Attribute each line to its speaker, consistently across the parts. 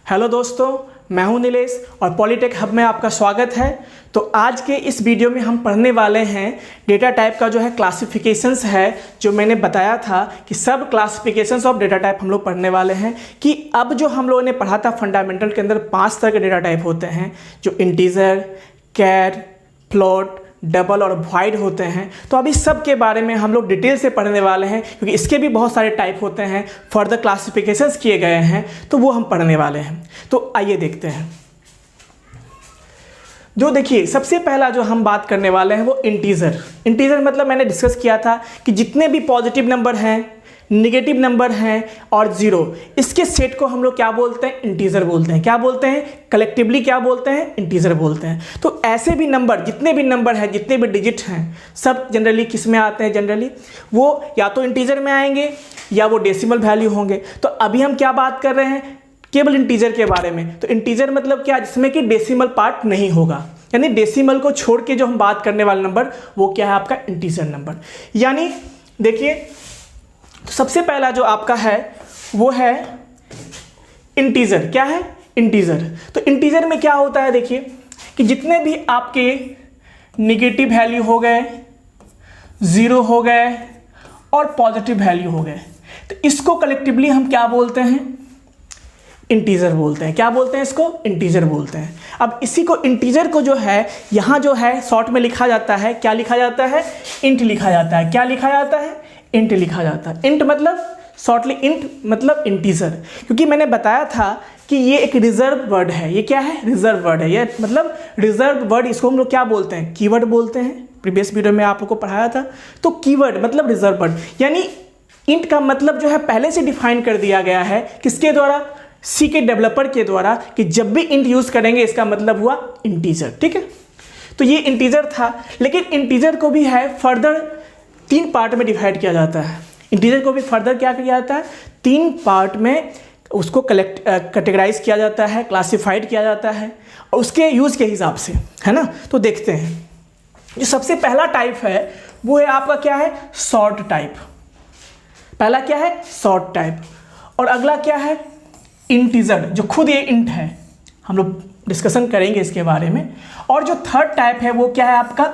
Speaker 1: Hello दोस्तों, मैं हूं नीलेश और पॉलीटेक हब में आपका स्वागत है। तो आज के इस वीडियो में हम पढ़ने वाले हैं डेटा टाइप का जो है क्लासिफिकेशंस है, जो मैंने बताया था कि सब क्लासिफिकेशंस ऑफ डेटा टाइप हम लोग पढ़ने वाले हैं। कि अब जो हम लोगों ने पढ़ा था फंडामेंटल के अंदर 5 तरह के डेटा टाइप होते हैं, जो इंटीजर, कैर, फ्लोट, डबल और वॉइड होते हैं। तो अभी सब के बारे में हम लोग डिटेल से पढ़ने वाले हैं, क्योंकि इसके भी बहुत सारे टाइप होते हैं, फर्दर क्लासिफिकेशंस किए गए हैं, तो वो हम पढ़ने वाले हैं। तो आइए देखते हैं। जो देखिए, सबसे पहला जो हम बात करने वाले हैं वो इंटीजर। इंटीजर मतलब मैंने डिस्कस किया था कि जितने भी पॉजिटिव नंबर हैं, निगेटिव नंबर हैं और जीरो, इसके सेट को हम लोग क्या बोलते हैं? इंटीजर बोलते हैं। क्या बोलते हैं? कलेक्टिवली क्या बोलते हैं? इंटीजर बोलते हैं। तो ऐसे भी नंबर, जितने भी नंबर हैं, जितने भी डिजिट हैं, सब जनरली किस में आते हैं? जनरली वो या तो इंटीजर में आएंगे या वो डेसिमल वैल्यू होंगे। तो अभी हम क्या बात कर रहे हैं? केवल इंटीजर के बारे में। तो इंटीजर मतलब क्या? जिसमें कि डेसिमल पार्ट नहीं होगा, यानी डेसिमल को छोड़ के जो हम बात करने वाला नंबर वो क्या है? आपका इंटीजर नंबर। यानी देखिए, तो सबसे पहला जो आपका है वो है इंटीजर। क्या है? इंटीजर। तो इंटीजर में क्या होता है? देखिए कि जितने भी आपके निगेटिव वैल्यू हो गए, जीरो हो गए और पॉजिटिव वैल्यू हो गए, तो इसको कलेक्टिवली हम क्या बोलते हैं? इंटीजर बोलते हैं। क्या बोलते हैं इसको? इंटीजर बोलते हैं। अब इसी को इंटीजर को जो है यहाँ जो है शॉर्ट में लिखा जाता है, क्या लिखा जाता है? इंट लिखा जाता है। क्या लिखा जाता है? इंट लिखा जाता है। इंट मतलब शॉर्टली इंट मतलब इंटीजर, क्योंकि मैंने बताया था कि ये एक रिजर्व वर्ड है। ये क्या है? रिजर्व वर्ड है। ये मतलब रिजर्व वर्ड, इसको हम लोग क्या बोलते हैं? कीवर्ड बोलते हैं। प्रीवियस वीडियो में आप लोग को पढ़ाया था। तो कीवर्ड मतलब रिजर्व वर्ड, यानी इंट का मतलब जो है पहले से डिफाइन कर दिया गया है। किसके द्वारा? सी के डेवलपर के द्वारा, कि जब भी इंट यूज करेंगे इसका मतलब हुआ इंटीजर। ठीक है, तो ये इंटीजर था। लेकिन इंटीजर को भी है फर्दर 3 पार्ट में डिवाइड किया जाता है। इंटीजर को भी फर्दर क्या किया जाता है? 3 पार्ट में उसको कैटेगराइज किया जाता है, क्लासिफाइड किया जाता है, और उसके यूज के हिसाब से, है ना। तो देखते हैं, जो सबसे पहला टाइप है वो है आपका क्या है? Short type. पहला क्या है? Short type. और अगला क्या है? इंटीजर, जो खुद ये इंट है। हम लोग डिस्कशन करेंगे इसके बारे में। और जो थर्ड टाइप है वो क्या है? आपका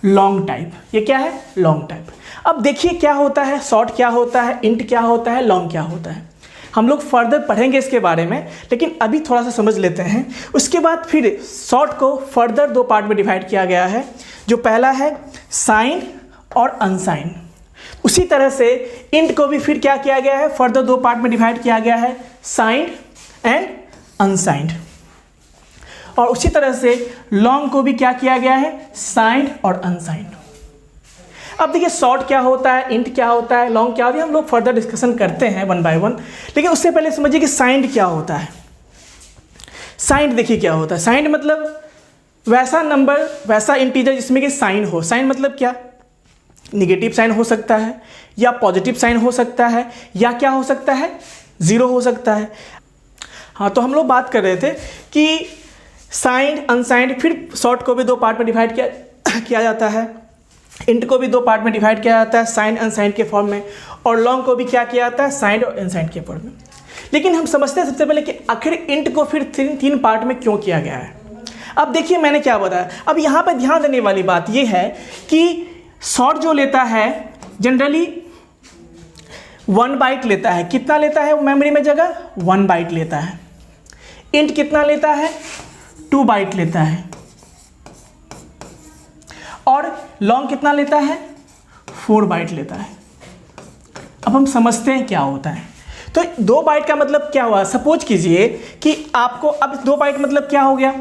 Speaker 1: लॉन्ग टाइप। ये क्या है? Long type. अब देखिए क्या होता है, शॉर्ट क्या होता है, इंट क्या होता है, लॉन्ग क्या होता है। हम लोग फर्दर पढ़ेंगे इसके बारे में, लेकिन अभी थोड़ा सा समझ लेते हैं। उसके बाद फिर शॉर्ट को फर्दर 2 पार्ट में डिवाइड किया गया है। जो पहला है साइंड और अनसाइंड। उसी तरह से इंट को भी फिर क्या किया गया है? फर्दर 2 पार्ट में डिवाइड किया गया है, साइंड एंड अनसाइंड। और उसी तरह से लॉन्ग को भी क्या किया गया है? साइंड और अनसाइंड। अब देखिए, शॉर्ट क्या होता है, इंट क्या होता है, लॉन्ग क्या होता है, हम लोग फर्दर डिस्कशन करते हैं 1 बाय 1। लेकिन उससे पहले समझिए कि साइंड क्या होता है। साइंड देखिए क्या होता है। साइंड मतलब वैसा नंबर, वैसा इंटीजर जिसमें कि साइन हो। साइन मतलब क्या? निगेटिव साइन हो सकता है, या पॉजिटिव साइन हो सकता है, या क्या हो सकता है? जीरो हो सकता है। हाँ, तो हम लोग बात कर रहे थे कि साइंड, अनसाइंड, फिर शॉर्ट को भी 2 पार्ट में डिवाइड किया जाता है। इंट को भी 2 पार्ट में डिवाइड किया जाता है, साइंड अनसाइंड के फॉर्म में। और लॉन्ग को भी क्या किया जाता है? साइंड और अनसाइंड के फॉर्म में। लेकिन हम समझते हैं सबसे पहले कि आखिर इंट को फिर 3 पार्ट में क्यों किया गया है। अब देखिए मैंने क्या बताया। अब यहाँ पर ध्यान देने वाली बात यह है कि शॉर्ट जो लेता है जनरली 1 बाइट लेता है। कितना लेता है वो मेमोरी में जगह? 1 बाइट लेता है। इंट कितना लेता है? 2 बाइट लेता है। और लॉन्ग कितना लेता है? 4 बाइट लेता है। अब हम समझते हैं क्या होता है। तो 2 बाइट का मतलब क्या हुआ? सपोज कीजिए कि आपको, अब 2 बाइट मतलब क्या हो गया?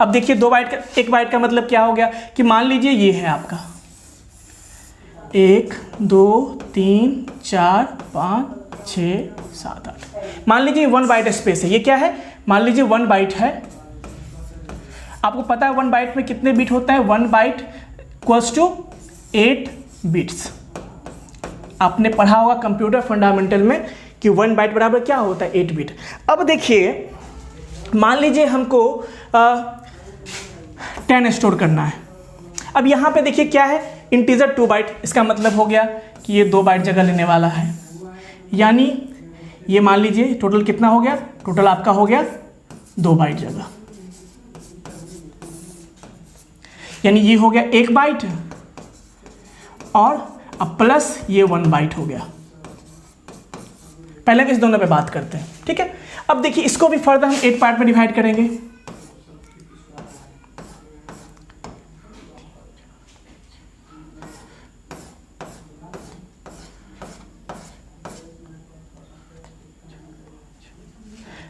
Speaker 1: अब देखिए 2 बाइट का, 1 बाइट का मतलब क्या हो गया? कि मान लीजिए ये है आपका 1 2 3 4 5 6 7 8। मान लीजिए 1 बाइट स्पेस है। ये क्या है? मान लीजिए 1 बाइट है। आपको पता है 1 बाइट में कितने बिट होता है? 1 बाइट इक्वल्स टू 8 बिट्स। आपने पढ़ा होगा कंप्यूटर फंडामेंटल में कि 1 बाइट बराबर क्या होता है? 8 बिट। अब देखिए, मान लीजिए हमको 10 स्टोर करना है। अब यहाँ पे देखिए क्या है? Integer 2 byte. इसका मतलब हो गया कि ये 2 बाइट जगह लेने वाला है। यानी ये मान लीजिए टोटल कितना हो गया? टोटल आपका हो गया 2 बाइट जगह, यानी ये हो गया 1 बाइट और अब प्लस ये 1 बाइट हो गया। पहले इस दोनों पे बात करते हैं, ठीक है। अब देखिए इसको भी फर्दर हम 8 पार्ट में डिवाइड करेंगे।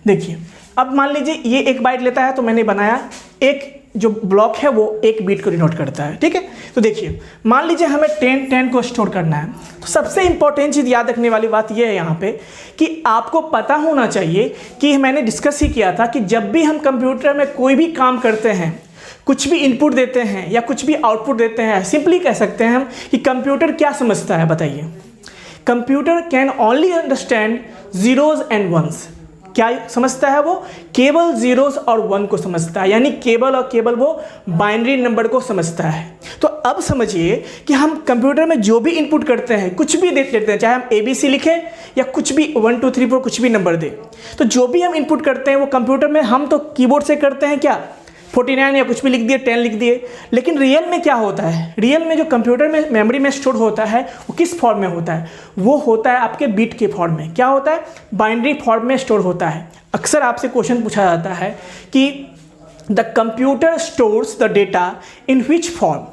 Speaker 1: देखिए अब मान लीजिए ये 1 बाइट लेता है, तो मैंने बनाया एक जो ब्लॉक है वो 1 बीट को डिनोट करता है, ठीक है। तो देखिए मान लीजिए हमें 10 को स्टोर करना है, तो सबसे इंपॉर्टेंट चीज़ याद रखने वाली बात ये है यहाँ पे कि आपको पता होना चाहिए कि मैंने डिस्कस ही किया था कि जब भी हम कंप्यूटर में कोई भी काम करते हैं, कुछ भी इनपुट देते हैं या कुछ भी आउटपुट देते हैं, सिंपली कह सकते हैं हम कि कंप्यूटर क्या समझता है, बताइए। Computer can only understand zeros and ones. क्या समझता है वो? केवल जीरोस और 1 को समझता है, यानी केवल और केवल वो बाइनरी नंबर को समझता है। तो अब समझिए कि हम कंप्यूटर में जो भी इनपुट करते हैं, कुछ भी देते हैं, चाहे हम ABC लिखें या कुछ भी 1 2 3 4 कुछ भी नंबर दे, तो जो भी हम इनपुट करते हैं वो कंप्यूटर में हम तो कीबोर्ड से करते हैं क्या, 49 या कुछ भी लिख दिए, 10 लिख दिए। लेकिन रियल में क्या होता है? रियल में जो कंप्यूटर में मेमोरी में स्टोर होता है वो किस फॉर्म में होता है? वो होता है आपके बिट के फॉर्म में। क्या होता है? बाइनरी फॉर्म में स्टोर होता है। अक्सर आपसे क्वेश्चन पूछा जाता है कि the computer stores the data in which form.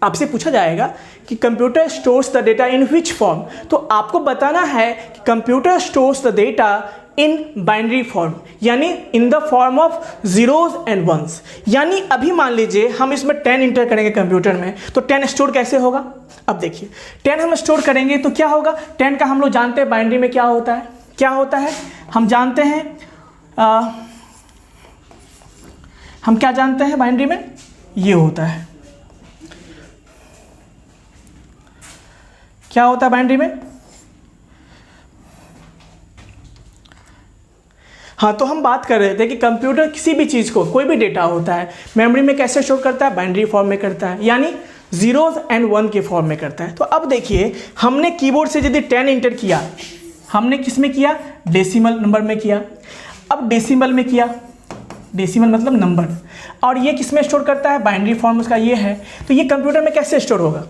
Speaker 1: आपसे पूछा जाएगा कि computer stores the data in which form, तो आपको बताना है कि computer stores the data in binary form, यानी in the form of zeros and ones. यानी अभी मान लीजिए हम इसमें 10 इंटर करेंगे कंप्यूटर में, तो 10 स्टोर कैसे होगा? अब देखिए 10 हम स्टोर करेंगे तो क्या होगा? 10 का हम लोग जानते हैं बाइनरी में क्या होता है, क्या होता है हम जानते हैं। हम क्या जानते हैं बाइनरी में? ये होता है, क्या होता है बाइनरी में? हाँ, तो हम बात कर रहे थे कि कंप्यूटर किसी भी चीज़ को, कोई भी डेटा होता है, मेमोरी में कैसे स्टोर करता है? बाइनरी फॉर्म में करता है, यानी जीरोज एंड 1 के फॉर्म में करता है। तो अब देखिए हमने कीबोर्ड से यदि 10 इंटर किया, हमने किस में किया? डेसिमल नंबर में किया। अब डेसिमल में किया, डेसिमल मतलब नंबर, और ये किस में स्टोर करता है? बाइनरी फॉर्म उसका ये है। तो ये कंप्यूटर में कैसे स्टोर होगा?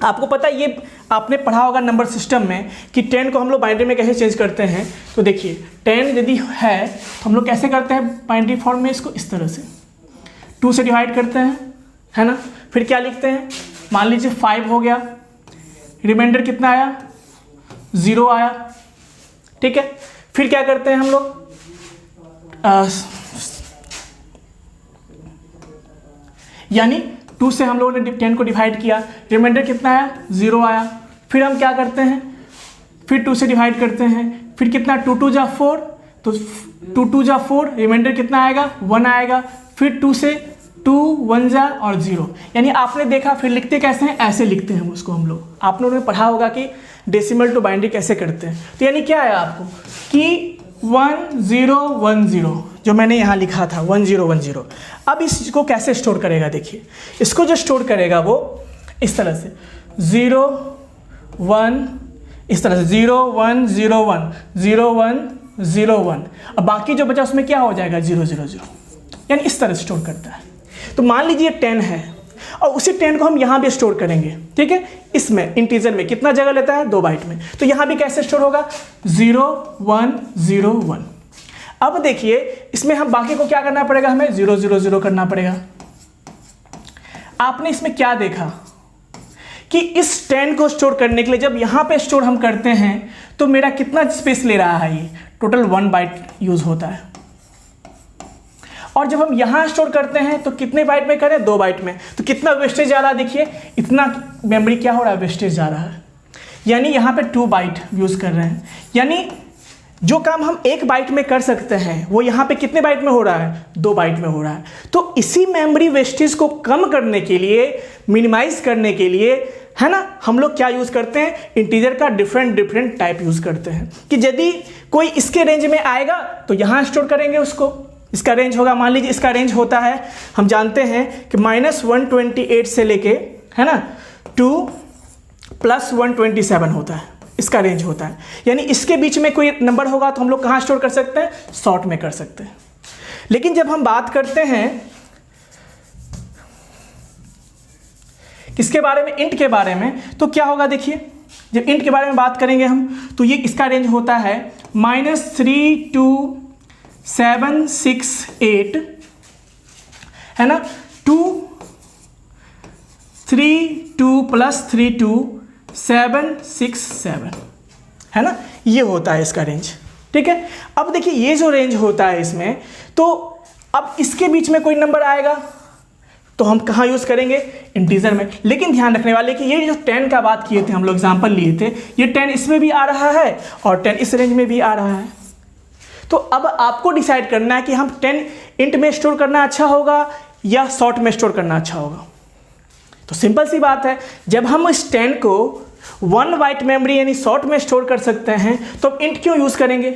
Speaker 1: आपको पता है, ये आपने पढ़ा होगा नंबर सिस्टम में कि 10 को हम लोग बाइनरी में कैसे चेंज करते हैं। तो देखिए 10 यदि है तो हम लोग कैसे करते हैं बाइनरी फॉर्म में? इसको इस तरह से 2 से डिवाइड करते हैं, है ना। फिर क्या लिखते हैं? मान लीजिए 5 हो गया, रिमाइंडर कितना आया? 0 आया, ठीक है। फिर क्या करते हैं हम लोग? यानी 2 से हम लोगों ने 10 को डिवाइड किया, रिमाइंडर कितना आया? 0 आया। फिर हम क्या करते हैं? फिर 2 से डिवाइड करते हैं, फिर कितना? 2 2 जा 4, तो 2 2 जा 4, रिमाइंडर कितना आएगा? 1 आएगा। फिर 2 से 2 1 जा और 0, यानी आपने देखा। फिर लिखते कैसे हैं? ऐसे लिखते हैं उसको हम लोग। आप लोगों ने पढ़ा होगा कि डेसिमल टू बाइनरी कैसे करते हैं। तो यानी क्या है आपको कि 1 0 1 0 जो मैंने यहाँ लिखा था 1 0 1 0। अब इसको कैसे स्टोर करेगा? देखिए इसको जो स्टोर करेगा वो इस तरह से 0 1, इस तरह से 0 1 0 1 0 1 0 1। अब बाकी जो बचा उसमें क्या हो जाएगा? 0 0 0, यानी इस तरह स्टोर करता है। तो मान लीजिए 10 है और उसी 10 को हम यहाँ भी स्टोर करेंगे, ठीक है। इसमें इंटीजर में कितना जगह लेता है? 2 बाइट में। तो यहाँ भी कैसे स्टोर होगा? 0 1 0 1। अब देखिए इसमें हम बाकी को क्या करना पड़ेगा? हमें 0 0 0 करना पड़ेगा। आपने इसमें क्या देखा कि इस 10 को स्टोर करने के लिए जब यहाँ पे स्टोर हम करते हैं तो मेरा कितना स्पेस ले रहा है? ये टोटल 1 बाइट यूज होता है। और जब हम यहाँ स्टोर करते हैं तो कितने बाइट में करें? 2 बाइट में। तो कितना वेस्टेज जा रहा है? देखिए इतना मेमोरी क्या हो रहा है? वेस्टेज जा रहा है। यानी यहाँ पे 2 बाइट यूज़ कर रहे हैं, यानी जो काम हम 1 बाइट में कर सकते हैं वो यहाँ पे कितने बाइट में हो रहा है? 2 बाइट में हो रहा है। तो इसी मेमोरी वेस्टेज को कम करने के लिए, मिनिमाइज करने के लिए, है ना, हम लोग क्या यूज़ करते हैं? इंटीजर का डिफरेंट टाइप यूज़ करते हैं कि यदि कोई इसके रेंज में आएगा तो यहाँ स्टोर करेंगे उसको। इसका रेंज होगा, मान लीजिए इसका रेंज होता है, हम जानते हैं कि -128 से लेके, है ना, 2 + 127 होता है, इसका रेंज होता है। यानी इसके बीच में कोई नंबर होगा तो हम लोग कहाँ स्टोर कर सकते हैं? शॉर्ट में कर सकते हैं। लेकिन जब हम बात करते हैं किसके बारे में, इंट के बारे में, तो क्या होगा देखिए, जब इंट के बारे में बात करेंगे हम तो ये इसका रेंज होता है -3 to 768, है ना, 3 2 + 3 2 767, है ना, ये होता है इसका रेंज। ठीक है, अब देखिए ये जो रेंज होता है इसमें, तो अब इसके बीच में कोई नंबर आएगा तो हम कहाँ यूज़ करेंगे, इंटीजर में। लेकिन ध्यान रखने वाले कि ये जो 10 का बात किए थे हम लोग, एग्जाम्पल लिए थे, ये 10 इसमें भी आ रहा है और 10 इस रेंज में भी आ रहा है। तो अब आपको डिसाइड करना है कि हम 10 इंट में स्टोर करना अच्छा होगा या शॉर्ट में स्टोर करना अच्छा होगा। तो सिंपल सी बात है, जब हम इस 10 को 1 बाइट मेमोरी यानी शॉर्ट में स्टोर कर सकते हैं तो इंट क्यों यूज़ करेंगे,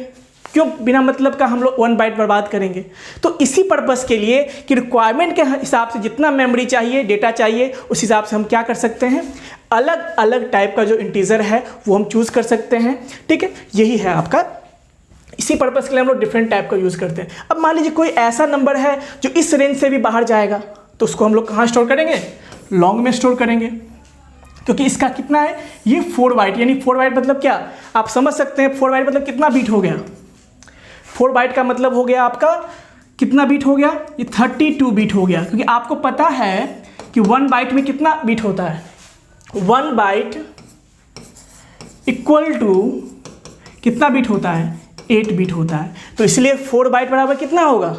Speaker 1: क्यों बिना मतलब का हम लोग 1 बाइट बर्बाद करेंगे। तो इसी पर्पस के लिए कि रिक्वायरमेंट के हिसाब से जितना मेमोरी चाहिए, डेटा चाहिए, उस हिसाब से हम क्या कर सकते हैं, अलग अलग टाइप का जो इंटीजर है वो हम चूज़ कर सकते हैं। ठीक है, यही है आपका, इसी पर्पस के लिए हम लोग डिफरेंट टाइप का यूज़ करते हैं। अब मान लीजिए कोई ऐसा नंबर है जो इस रेंज से भी बाहर जाएगा, तो उसको हम लोग कहाँ स्टोर करेंगे, लॉन्ग में स्टोर करेंगे, क्योंकि इसका कितना है, ये 4 बाइट, यानी 4 बाइट मतलब क्या, आप समझ सकते हैं 4 बाइट मतलब कितना बीट हो गया। 4 बाइट का मतलब हो गया आपका कितना बीट हो गया, ये 32 बीट हो गया, क्योंकि आपको पता है कि 1 बाइट में कितना बीट होता है, 1 बाइट इक्वल टू कितना बीट होता है, 8 बीट होता है। तो इसलिए 4 बाइट बराबर कितना होगा,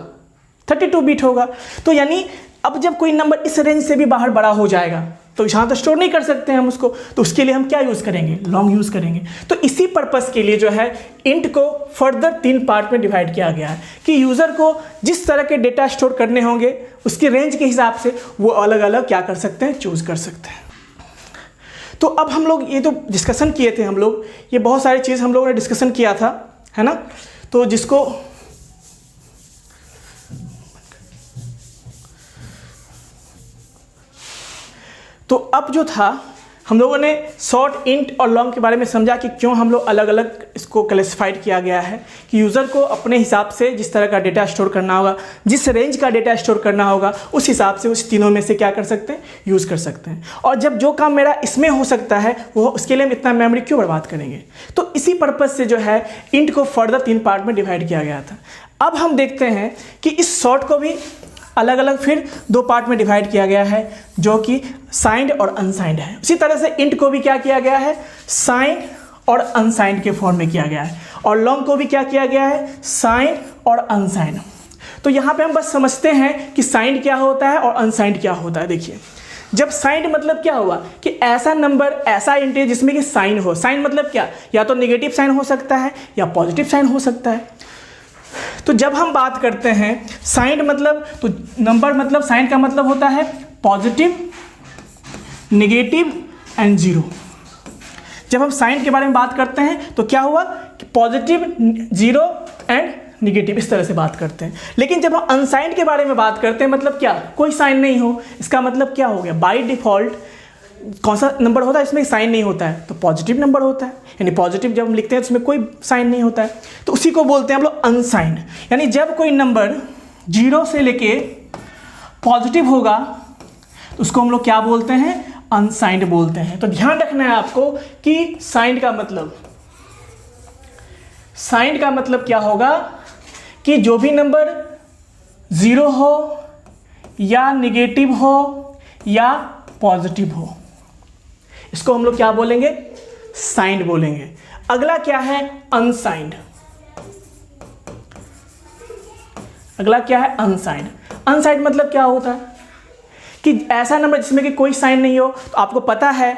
Speaker 1: 32 बीट होगा। तो यानी अब जब कोई नंबर इस रेंज से भी बाहर बड़ा हो जाएगा तो यहाँ तो स्टोर नहीं कर सकते हैं हम उसको, तो उसके लिए हम क्या यूज़ करेंगे, लॉन्ग यूज़ करेंगे। तो इसी पर्पस के लिए जो है इंट को फर्दर 3 पार्ट में डिवाइड किया गया है कि यूज़र को जिस तरह के डेटा स्टोर करने होंगे उसके रेंज के हिसाब से वो अलग अलग क्या कर सकते हैं, चूज़ कर सकते हैं। तो अब हम लोग ये तो डिस्कशन किए थे हम लोग, ये बहुत सारी चीज़ हम लोगों ने डिस्कशन किया था, है ना। तो जिसको तो अब जो था हम लोगों ने शॉर्ट, इंट और लॉन्ग के बारे में समझा कि क्यों हम लोग अलग अलग इसको क्लासिफाइड किया गया है कि यूज़र को अपने हिसाब से जिस तरह का डेटा स्टोर करना होगा, जिस रेंज का डेटा स्टोर करना होगा, उस हिसाब से उस तीनों में से क्या कर सकते हैं, यूज़ कर सकते हैं। और जब जो काम मेरा इसमें हो सकता है वो उसके लिए हम इतना मेमोरी क्यों बर्बाद करेंगे। तो इसी पर्पज़ से जो है इंट को फर्दर 3 पार्ट में डिवाइड किया गया था। अब हम देखते हैं कि इस शॉर्ट को भी अलग अलग फिर 2 पार्ट में डिवाइड किया गया है, जो कि साइंड और अनसाइंड है। उसी तरह से इंट को भी क्या किया गया है, साइंड और अनसाइंड के फॉर्म में किया गया है, और लॉन्ग को भी क्या किया गया है, साइंड और अनसाइंड। तो यहाँ पे हम बस समझते हैं कि साइंड क्या होता है और अनसाइंड क्या होता है। देखिए, जब साइंड मतलब क्या हुआ कि ऐसा नंबर, ऐसा इंट है जिसमें कि साइन हो। साइन मतलब क्या, या तो नेगेटिव साइन हो सकता है या पॉजिटिव साइन हो सकता है। तो जब हम बात करते हैं साइंड मतलब, तो नंबर मतलब साइंड का मतलब होता है पॉजिटिव, नेगेटिव एंड जीरो। जब हम साइंड के बारे में बात करते हैं तो क्या हुआ कि पॉजिटिव, जीरो एंड नेगेटिव, इस तरह से बात करते हैं। लेकिन जब हम अनसाइंड के बारे में बात करते हैं, मतलब क्या, कोई साइन नहीं हो, इसका मतलब क्या हो गया, बाय डिफॉल्ट कौन सा नंबर होता है इसमें साइन नहीं होता है, तो पॉजिटिव नंबर होता है। यानी पॉजिटिव जब हम लिखते हैं तो उसमें कोई साइन नहीं होता है, तो उसी को बोलते हैं हम लोग अनसाइंड। यानी जब कोई नंबर 0 से लेके पॉजिटिव होगा तो उसको हम लोग क्या बोलते हैं, अनसाइंड बोलते हैं। तो ध्यान रखना है आपको कि साइंड का मतलब क्या होगा कि जो भी नंबर 0 हो या नेगेटिव हो या पॉजिटिव हो, इसको हम लोग क्या बोलेंगे, साइंड बोलेंगे। अगला क्या है, अनसाइंड। अगला क्या है, अनसाइंड। अनसाइंड मतलब क्या होता है कि ऐसा नंबर जिसमें कि कोई साइन नहीं हो। तो आपको पता है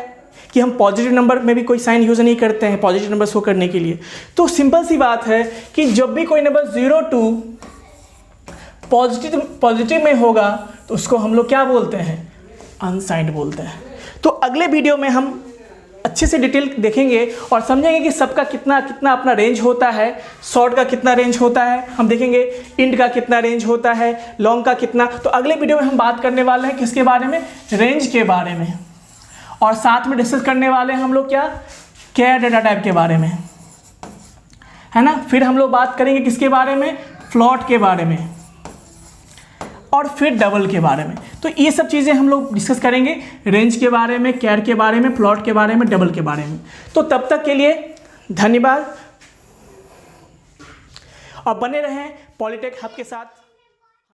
Speaker 1: कि हम पॉजिटिव नंबर में भी कोई साइन यूज़ नहीं करते हैं पॉजिटिव नंबर शो करने के लिए। तो सिंपल सी बात है कि जब भी कोई नंबर 0 to पॉजिटिव में होगा तो उसको हम लोग क्या बोलते हैं, अनसाइंड बोलते हैं। तो अगले वीडियो में हम अच्छे से डिटेल देखेंगे और समझेंगे कि सबका कितना कितना अपना रेंज होता है, शॉर्ट का कितना रेंज होता है, हम देखेंगे इंट का कितना रेंज होता है, लॉन्ग का कितना। तो अगले वीडियो में हम बात करने वाले हैं किसके बारे में, रेंज के बारे में, और साथ में डिस्कस करने वाले हैं हम लोग क्या, केयर डेटा टाइप के बारे में, है ना। फिर हम लोग बात करेंगे किसके बारे में, फ्लोट के बारे में, और फिर डबल के बारे में। तो ये सब चीज़ें हम लोग डिस्कस करेंगे, रेंज के बारे में, कैर के बारे में, प्लॉट के बारे में, डबल के बारे में। तो तब तक के लिए धन्यवाद और बने रहें पॉलिटेक हब के साथ।